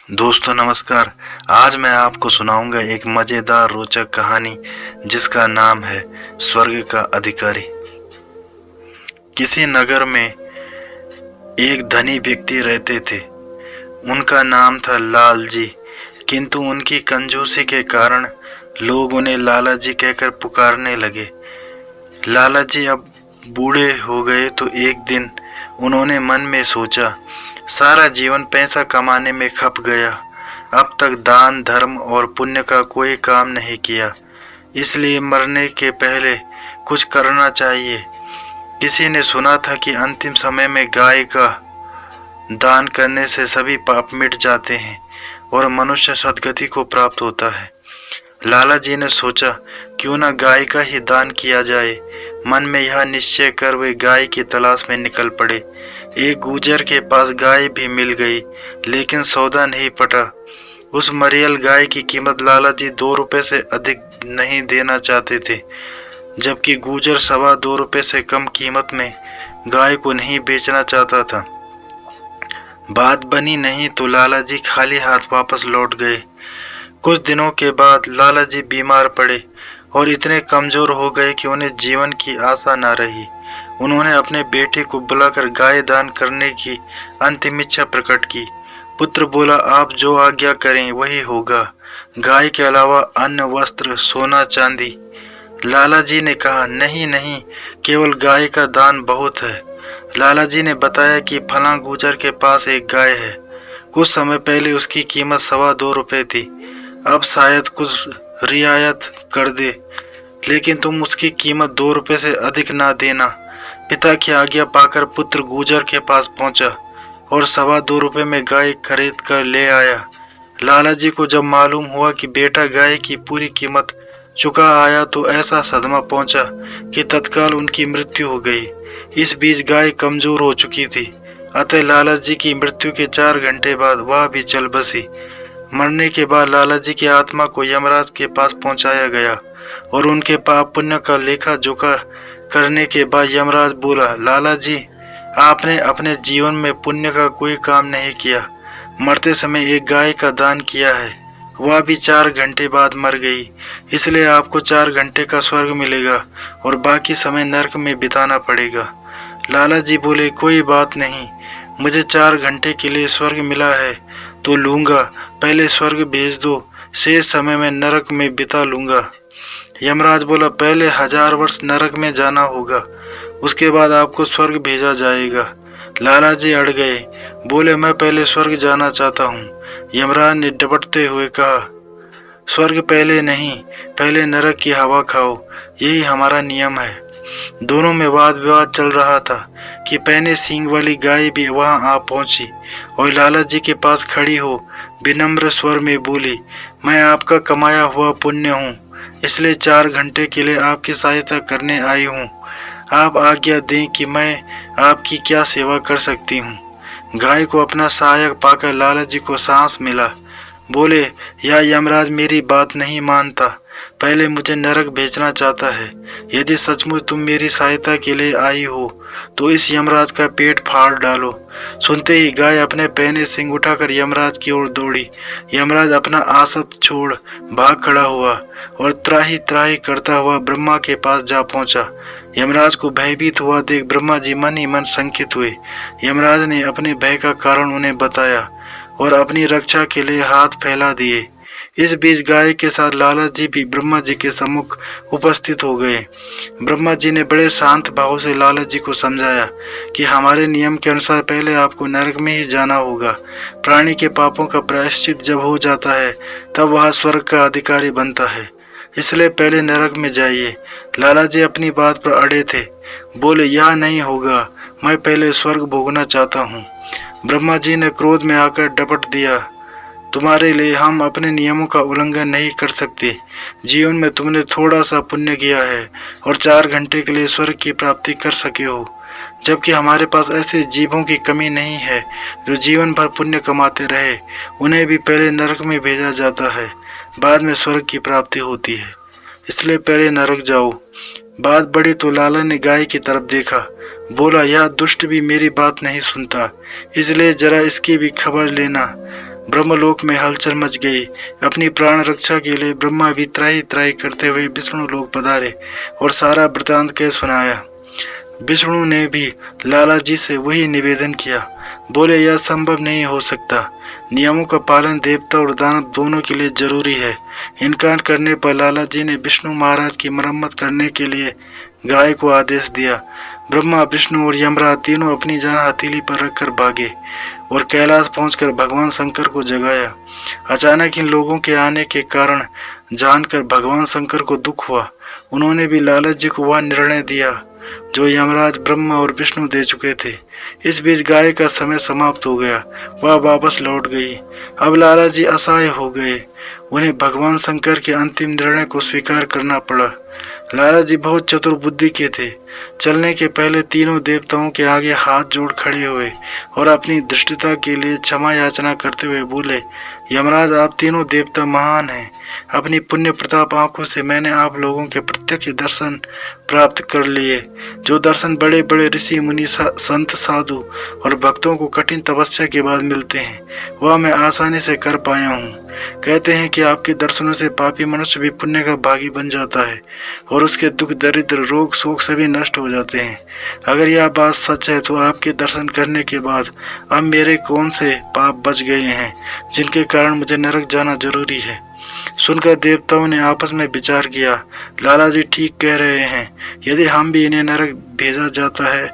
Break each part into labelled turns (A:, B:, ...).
A: दोस्तों नमस्कार। आज मैं आपको सुनाऊंगा एक मज़ेदार रोचक कहानी जिसका नाम है स्वर्ग का अधिकारी। किसी नगर में एक धनी व्यक्ति रहते थे। उनका नाम था लाल जी, किंतु उनकी कंजूसी के कारण लोग उन्हें लाला जी कहकर पुकारने लगे। लाला जी अब बूढ़े हो गए तो एक दिन उन्होंने मन में सोचा, सारा जीवन पैसा कमाने में खप गया, अब तक दान धर्म और पुण्य का कोई काम नहीं किया, इसलिए मरने के पहले कुछ करना चाहिए। किसी ने सुना था कि अंतिम समय में गाय का दान करने से सभी पाप मिट जाते हैं और मनुष्य सद्गति को प्राप्त होता है। लाला जी ने सोचा, क्यों न गाय का ही दान किया जाए। मन में यह निश्चय कर वे गाय की तलाश में निकल पड़े। एक गुजर के पास गाय भी मिल गई, लेकिन सौदा नहीं पटा। उस मरियल गाय की कीमत लाला जी 2 रुपये से अधिक नहीं देना चाहते थे, जबकि गुजर 2.25 रुपये से कम कीमत में गाय को नहीं बेचना चाहता था। बात बनी नहीं तो लाला जी खाली हाथ वापस लौट गए। कुछ दिनों के बाद लाला जी बीमार पड़े और इतने कमजोर हो गए कि उन्हें जीवन की आशा न रही। उन्होंने अपने बेटे को बुलाकर गाय दान करने की अंतिम इच्छा प्रकट की। पुत्र बोला, आप जो आज्ञा करें वही होगा, गाय के अलावा अन्न वस्त्र सोना चांदी। लाला जी ने कहा, नहीं नहीं, केवल गाय का दान बहुत है। लाला जी ने बताया कि फलां गुजर के पास एक गाय है। कुछ समय पहले उसकी कीमत 2.25 रुपये थी, अब शायद कुछ रियायत कर दे, लेकिन तुम उसकी कीमत 2 रुपये से अधिक ना देना। पिता की आज्ञा पाकर पुत्र गुजर के पास पहुंचा और 2.25 रुपये में गाय खरीद कर ले आया। लाला जी को जब मालूम हुआ कि बेटा गाय की पूरी कीमत चुका आया तो ऐसा सदमा पहुंचा कि तत्काल उनकी मृत्यु हो गई। इस बीच गाय कमजोर हो चुकी थी, अतः लाला जी की मृत्यु के 4 घंटे बाद वह भी चल बसी। मरने के बाद लाला जी की आत्मा को यमराज के पास पहुंचाया गया और उनके पाप पुण्य का लेखा जोखा करने के बाद यमराज बोला, लाला जी, आपने अपने जीवन में पुण्य का कोई काम नहीं किया। मरते समय एक गाय का दान किया है, वह भी 4 घंटे बाद मर गई, इसलिए आपको 4 घंटे का स्वर्ग मिलेगा और बाकी समय नरक में बिताना पड़ेगा। लाला जी बोले, कोई बात नहीं, मुझे 4 घंटे के लिए स्वर्ग मिला है तो लूँगा, पहले स्वर्ग भेज दो, शेष समय में नरक में बिता लूँगा। यमराज बोला, पहले 1000 वर्ष नरक में जाना होगा, उसके बाद आपको स्वर्ग भेजा जाएगा। लाला जी अड़ गए, बोले, मैं पहले स्वर्ग जाना चाहता हूँ। यमराज ने डपटते हुए कहा, स्वर्ग पहले नहीं, पहले नरक की हवा खाओ, यही हमारा नियम है। दोनों में वाद विवाद चल रहा था कि पहने सींग वाली गाय भी वहां आ पहुंची और लाला जी के पास खड़ी हो विनम्र स्वर में बोली, मैं आपका कमाया हुआ पुण्य हूँ, इसलिए 4 घंटे के लिए आपकी सहायता करने आई हूँ। आप आज्ञा दें कि मैं आपकी क्या सेवा कर सकती हूँ। गाय को अपना सहायक पाकर लाला जी को सांस मिला। बोले, या यमराज मेरी बात नहीं मानता, पहले मुझे नरक भेजना चाहता है। यदि सचमुच तुम मेरी सहायता के लिए आई हो तो इस यमराज का पेट फाड़ डालो। सुनते ही गाय अपने पहने सिंग उठाकर यमराज की ओर दौड़ी। यमराज अपना आसत छोड़ भाग खड़ा हुआ और त्राही त्राही करता हुआ ब्रह्मा के पास जा पहुंचा। यमराज को भयभीत हुआ देख ब्रह्मा जी मन ही मन शंकित हुए। यमराज ने अपने भय का कारण उन्हें बताया और अपनी रक्षा के लिए हाथ फैला दिए। इस बीच गाय के साथ लाला जी भी ब्रह्मा जी के सम्मुख उपस्थित हो गए। ब्रह्मा जी ने बड़े शांत भाव से लाला जी को समझाया कि हमारे नियम के अनुसार पहले आपको नरक में ही जाना होगा। प्राणी के पापों का प्रायश्चित जब हो जाता है तब वह स्वर्ग का अधिकारी बनता है, इसलिए पहले नरक में जाइए। लाला जी अपनी बात पर अड़े थे। बोले, यह नहीं होगा, मैं पहले स्वर्ग भोगना चाहता हूँ। ब्रह्मा जी ने क्रोध में आकर डपट दिया, तुम्हारे लिए हम अपने नियमों का उल्लंघन नहीं कर सकते। जीवन में तुमने थोड़ा सा पुण्य किया है और 4 घंटे के लिए स्वर्ग की प्राप्ति कर सके हो, जबकि हमारे पास ऐसे जीवों की कमी नहीं है जो जीवन भर पुण्य कमाते रहे। उन्हें भी पहले नरक में भेजा जाता है, बाद में स्वर्ग की प्राप्ति होती है, इसलिए पहले नरक जाओ। बात बढ़ी तो लाला ने गाय की तरफ देखा। बोला, यह दुष्ट भी मेरी बात नहीं सुनता, इसलिए जरा इसकी भी खबर लेना। ब्रह्मलोक में हलचल मच गई। अपनी प्राण रक्षा के लिए ब्रह्मा भी त्राही त्राही करते हुए विष्णु लोक पधारे और सारा वृतांत कह सुनाया। विष्णु ने भी लाला जी से वही निवेदन किया। बोले, यह संभव नहीं हो सकता। नियमों का पालन देवता और दानव दोनों के लिए जरूरी है। इनकार करने पर लाला जी ने विष्णु महाराज की मरम्मत करने के लिए गाय को आदेश दिया। ब्रह्मा, विष्णु और यमराज तीनों अपनी जान हथेली पर रखकर भागे और कैलाश पहुंचकर भगवान शंकर को जगाया। अचानक इन लोगों के आने के कारण जानकर भगवान शंकर को दुख हुआ। उन्होंने भी लाला जी को वह निर्णय दिया जो यमराज, ब्रह्मा और विष्णु दे चुके थे। इस बीच गाय का समय समाप्त हो गया। वह वापस लौट गई। अब लाला जी असहाय हो गए। उन्हें भगवान शंकर के अंतिम निर्णय को स्वीकार करना पड़ा। लाला जी बहुत चतुर बुद्धि के थे। चलने के पहले तीनों देवताओं के आगे हाथ जोड़ खड़े हुए और अपनी धृष्टता के लिए क्षमा याचना करते हुए बोले, यमराज, आप तीनों देवता महान हैं। अपनी पुण्य प्रताप आंखों से मैंने आप लोगों के प्रत्यक्ष दर्शन प्राप्त कर लिए। जो दर्शन बड़े बड़े ऋषि मुनि, संत, साधु और भक्तों को कठिन तपस्या के बाद मिलते हैं, वह मैं आसानी से कर पाया हूँ। कहते हैं कि आपके दर्शनों से पापी मनुष्य भी पुण्य का भागी बन जाता है और उसके दुख, दरिद्र, रोग, शोक सभी नष्ट हो जाते हैं। अगर यह बात सच है तो आपके दर्शन करने के बाद अब मेरे कौन से पाप बच गए हैं जिनके कारण मुझे नरक जाना जरूरी है। सुनकर देवताओं ने आपस में विचार किया। लाला जी ठीक कह रहे हैं। यदि हम भी इन्हें नरक भेजा जाता है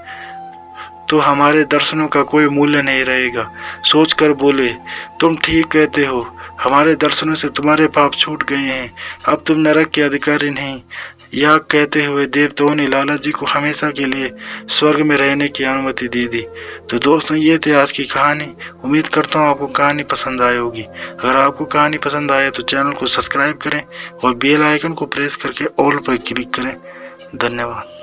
A: तो हमारे दर्शनों का कोई मूल्य नहीं रहेगा। सोचकर बोले, तुम ठीक कहते हो। हमारे दर्शनों से तुम्हारे पाप छूट गए हैं। अब तुम नरक के अधिकारी नहीं। यह कहते हुए देवताओं ने लाला जी को हमेशा के लिए स्वर्ग में रहने की अनुमति दे दी। तो दोस्तों, ये थी आज की कहानी। उम्मीद करता हूँ आपको कहानी पसंद आई होगी। अगर आपको कहानी पसंद आए तो चैनल को सब्सक्राइब करें और बेल आइकन को प्रेस करके ऑल पर क्लिक करें। धन्यवाद।